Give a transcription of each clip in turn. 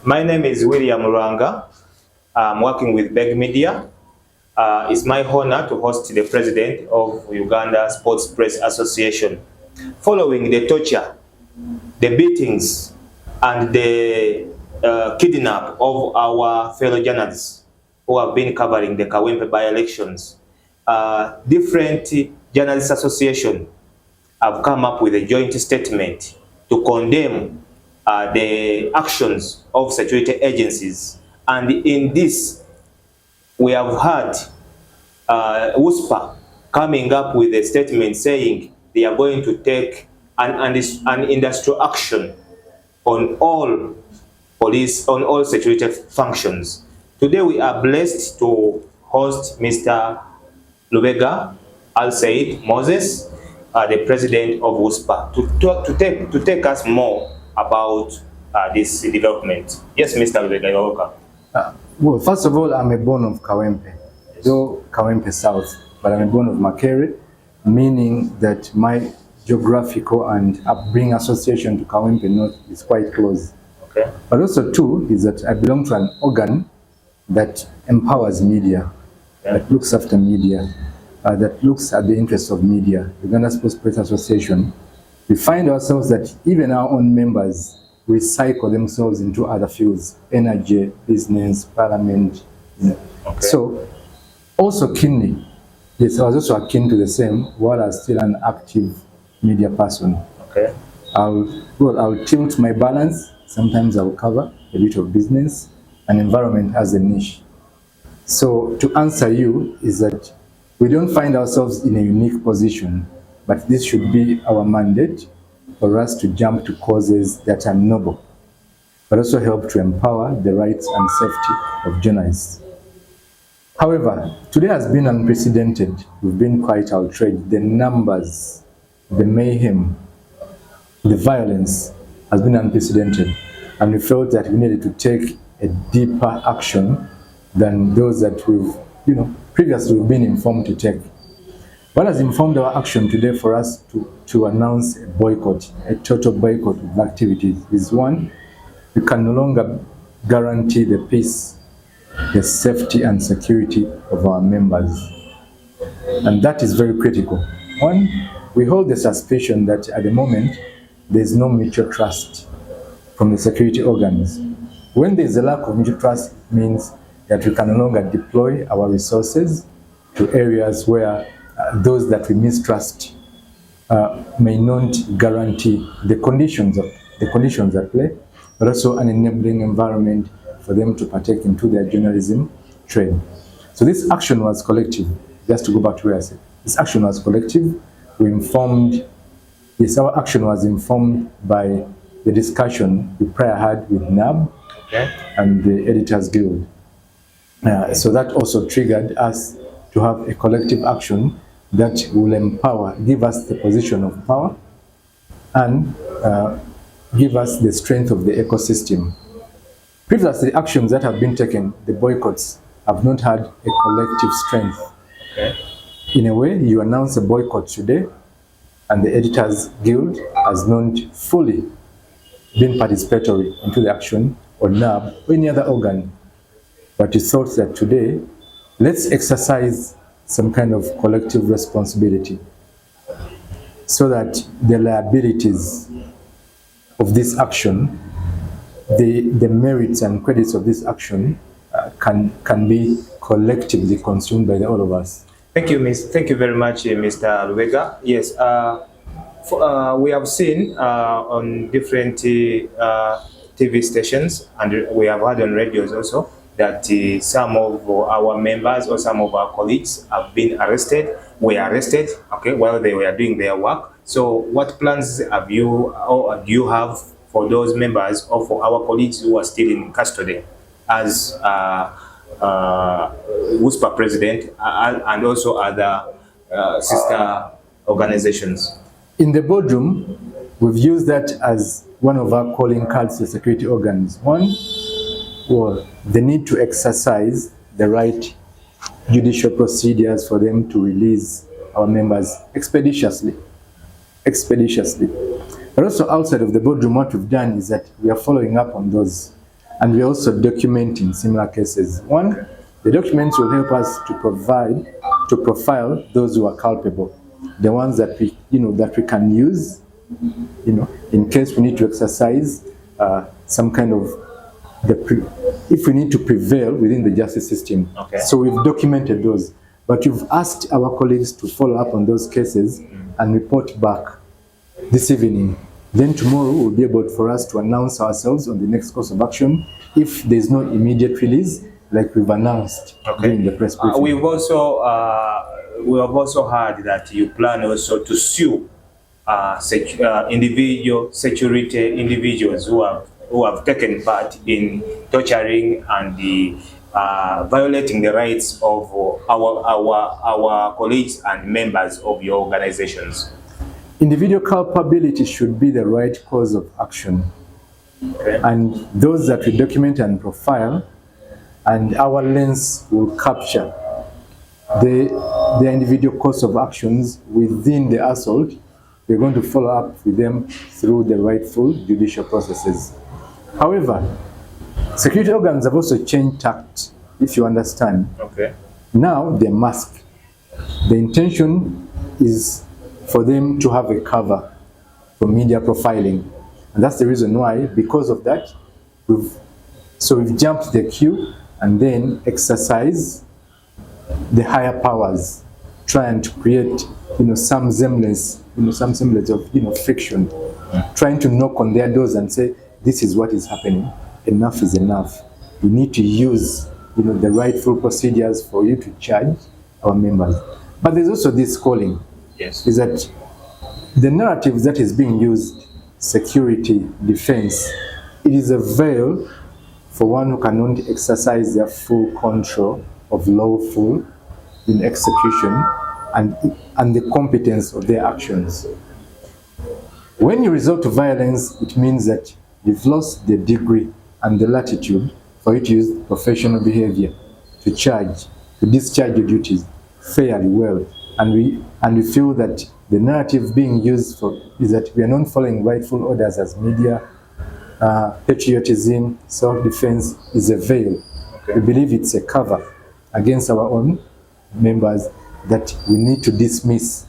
My name is William Ranga. I'm working with Beg Media. It's my honor to host the president of Uganda Sports Press Association. Following the torture, the beatings, and the kidnap of our fellow journalists who have been covering the Kawempe by-elections, different journalists associations have come up with a joint statement to condemn the actions of security agencies. And in this, we have had WUSPA coming up with a statement saying they are going to take an industrial action on all police, on all security functions. Today we are blessed to host Mr. Lubega Al-Said Moses, the president of WUSPA, to take us more about this development. Yes, Mr. Lubega, you're welcome. Well, first of all, I'm a born of Kawempe, though Kawempe South, but I'm a born of Makere, meaning that my geographical and upbringing association to Kawempe North is quite close. Okay. But also too is that I belong to an organ that empowers media, that looks after media, that looks at the interests of media. Uganda Sports Press Association. We find ourselves that even our own members recycle themselves into other fields, energy, business, parliament. Okay. So, also keenly, yes, I was also akin to the same, while I was still an active media person. Okay. I'll tilt my balance. Sometimes I'll cover a bit of business and environment as a niche. So, to answer you is that we don't find ourselves in a unique position, but this should be our mandate for us to jump to causes that are noble, but also help to empower the rights and safety of journalists. However, today has been unprecedented. We've been quite outraged. The numbers, the mayhem, the violence has been unprecedented, and we felt that we needed to take a deeper action than those that we've, previously we've been informed to take. What has informed our action today for us to announce a boycott, a total boycott of activities, is one, we can no longer guarantee the peace, the safety and security of our members. And that is very critical. One, we hold the suspicion that at the moment, there is no mutual trust from the security organs. When there is a lack of mutual trust, it means that we can no longer deploy our resources to areas where those that we mistrust may not guarantee the conditions at play, but also an enabling environment for them to partake into their journalism trade. So this action was collective. Just to go back to where I said, this action was collective. Our action was informed by the discussion we prior had with NAB and the Editors Guild. So that also triggered us to have a collective action that will empower, give us the position of power, and give us the strength of the ecosystem. Previously, the actions that have been taken, the boycotts, have not had a collective strength. Okay. In a way, you announce a boycott today, and the Editors Guild has not fully been participatory into the action, or NAB, or any other organ. But we thought that today, let's exercise some kind of collective responsibility so that the liabilities of this action, the merits and credits of this action can be collectively consumed by all of us. Thank you, Thank you very much, Mr. Lubega. Yes, we have seen on different TV stations, and we have heard on radios also, that some of our members or some of our colleagues have been were arrested, while they were doing their work. So what plans have you, or do you have for those members or for our colleagues who are still in custody as WUSPA president and also other sister organizations? In the boardroom, we've used that as one of our calling cards to security organs. One, well, the need to exercise the right judicial procedures for them to release our members expeditiously. But also outside of the boardroom, what we've done is that we are following up on those. And we're also documenting similar cases. One, the documents will help us to profile those who are culpable, the ones that we can use, in case we need to exercise some kind of if we need to prevail within the justice system. Okay. So we've documented those, but you've asked our colleagues to follow up on those cases and report back this evening. Then tomorrow will be able for us to announce ourselves on the next course of action if there's no immediate release, like we've announced during the press briefing. We have also heard that you plan also to sue individuals who have taken part in torturing and violating the rights of our colleagues and members of your organizations. Individual culpability should be the right cause of action. Okay. And those that we document and profile, and our lens will capture the individual cause of actions within the assault. We're going to follow up with them through the rightful judicial processes. However, security organs have also changed tact, if you understand. Okay. Now they mask. The intention is for them to have a cover for media profiling. And that's the reason why, because of that, we've jumped the queue and then exercise the higher powers, trying to create some semblance of fiction, trying to knock on their doors and say, this is what is happening, enough is enough. We need to use the rightful procedures for you to charge our members. But there's also this calling. Yes. Is that the narrative that is being used, security, defense, it is a veil for one who cannot exercise their full control of lawful in execution and the competence of their actions. When you resort to violence, it means that you've lost the degree and the latitude for you to use professional behavior to discharge your duties fairly well. And we feel that the narrative being used is that we are not following rightful orders as media. Patriotism, self-defense is a veil. Okay. We believe it's a cover against our own members that we need to dismiss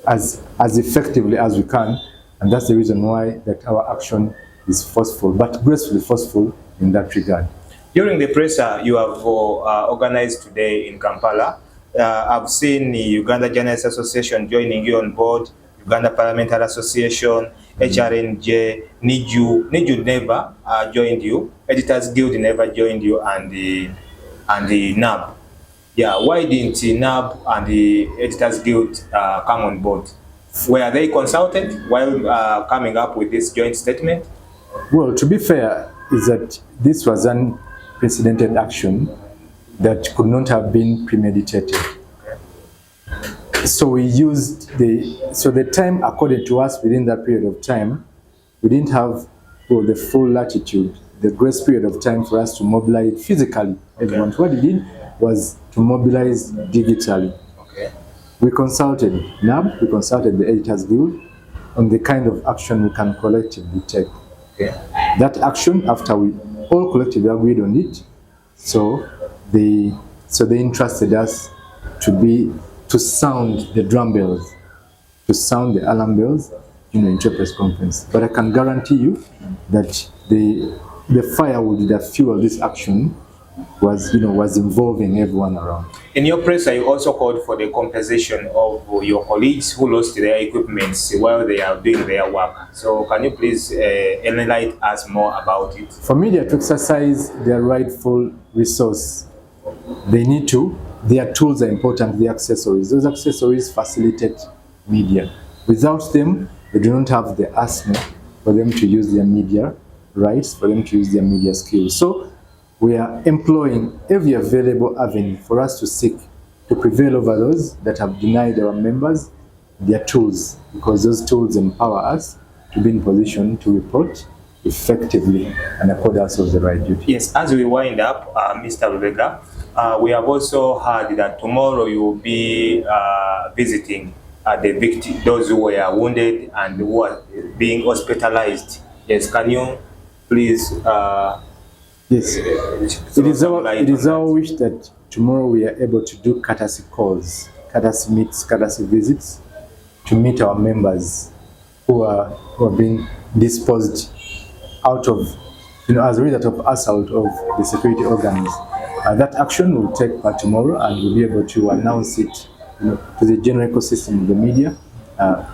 as effectively as we can, and that's the reason why that our action is forceful, but gracefully forceful in that regard. During the press you have organized today in Kampala, I've seen the Uganda Journalists Association joining you on board, Uganda Parliamentary Association, HRNJ, NIJU never joined you, Editors Guild never joined you, and the NAB. Yeah, why didn't the NAB and the Editors Guild come on board? Were they consulted while coming up with this joint statement? Well, to be fair, is that this was an unprecedented action that could not have been premeditated. So we used the time accorded to us within that period of time. We didn't have the full latitude, the grace period of time for us to mobilize physically. Okay. What we did was to mobilize digitally. Okay. We consulted NAB, we consulted the Editors Guild on the kind of action we can collectively take. Okay. That action, after we all collectively agreed on it, so they entrusted us to sound the drum bells, to sound the alarm bells, in a press conference. But I can guarantee you that the firewood that fueled this action was involving everyone around. In your press, you also called for the compensation of your colleagues who lost their equipments while they are doing their work. So can you please enlighten us more about it? For media to exercise their rightful resource, their tools are important, the accessories. Those accessories facilitate media. Without them, they do not have the arsenal for them to use their media rights, for them to use their media skills. So we are employing every available avenue for us to seek to prevail over those that have denied our members their tools, because those tools empower us to be in position to report effectively and accord ourselves the right duty. Yes, as we wind up, Mr. Lubega, we have also heard that tomorrow you will be visiting the victims, those who were wounded and who are being hospitalized. Yes, can you please Yes, it is our wish that tomorrow we are able to do courtesy calls, courtesy meets, courtesy visits to meet our members who have been disposed out of, as a result of assault of the security organs. That action will take part tomorrow, and we'll be able to announce it to the general ecosystem of the media,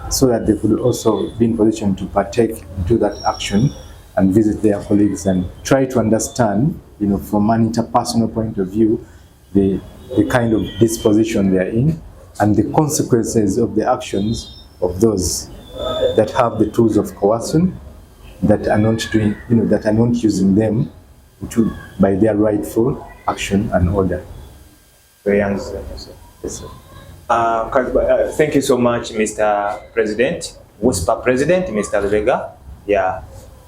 so that they could also be in position to partake into that action and visit their colleagues and try to understand, from an interpersonal point of view, the kind of disposition they are in and the consequences of the actions of those that have the tools of coercion, that are not doing, that are not using them by their rightful action and order. Yes, sir. Thank you so much, Mr. President, WUSPA President, Mr. Lubega. Yeah,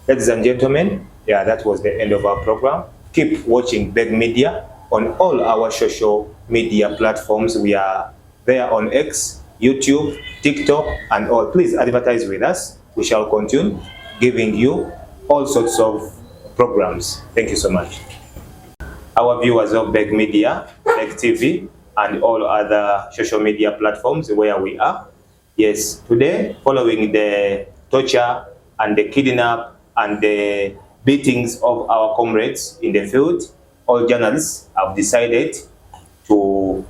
ladies and gentlemen, that was the end of our program. Keep watching Beg Media on all our social media platforms. We are there on X, YouTube, TikTok, and all. Please advertise with us. We shall continue giving you all sorts of programs. Thank you so much. Our viewers of Beg Media, Beg TV, and all other social media platforms where we are. Yes, today, following the torture and the kidnap and the beatings of our comrades in the field, all journalists have decided to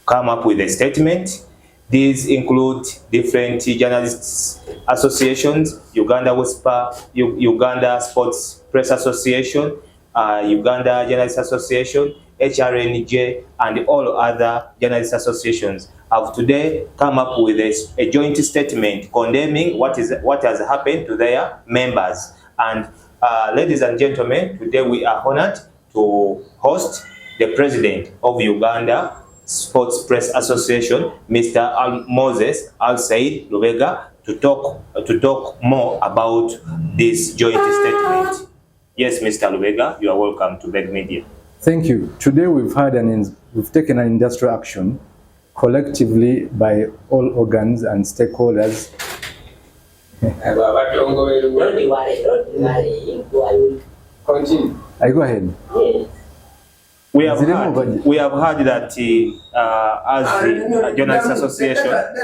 come up with a statement. These include different journalists associations, Uganda WUSPA, Uganda Sports Press Association, Uganda Journalists Association, HRNJ, and all other journalist associations have today come up with a joint statement condemning what has happened to their members. And ladies and gentlemen, today we are honored to host the president of Uganda Sports Press Association, Mr. Moses Al-Said Lubega, to talk more about this joint statement. Yes, Mr. Lubega, you are welcome to Beg Media. Thank you. Today we've taken an industrial action collectively by all organs and stakeholders. Continue. I go ahead. Yes. We have heard that as the Journalists Association